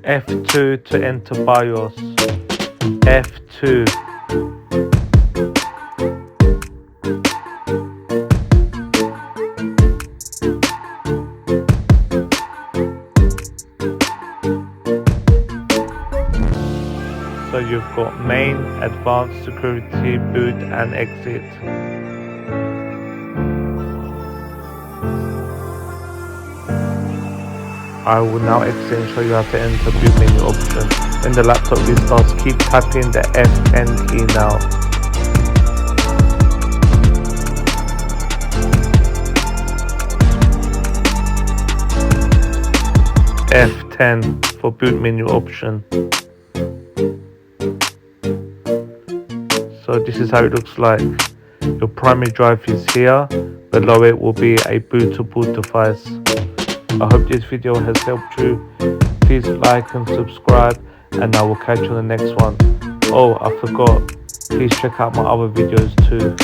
F2 to enter BIOS. F2. So you've got main, advanced security, boot and exit. I will now exit and show you how to enter boot menu option. When the laptop restarts, keep tapping the F10 key now. F10 for boot menu option. So this is how it looks like. Your primary drive is here. Below it will be a bootable device. I hope this video has helped you. Please like and subscribe, and I will catch you on the next one. Oh, I forgot. Please check out my other videos too.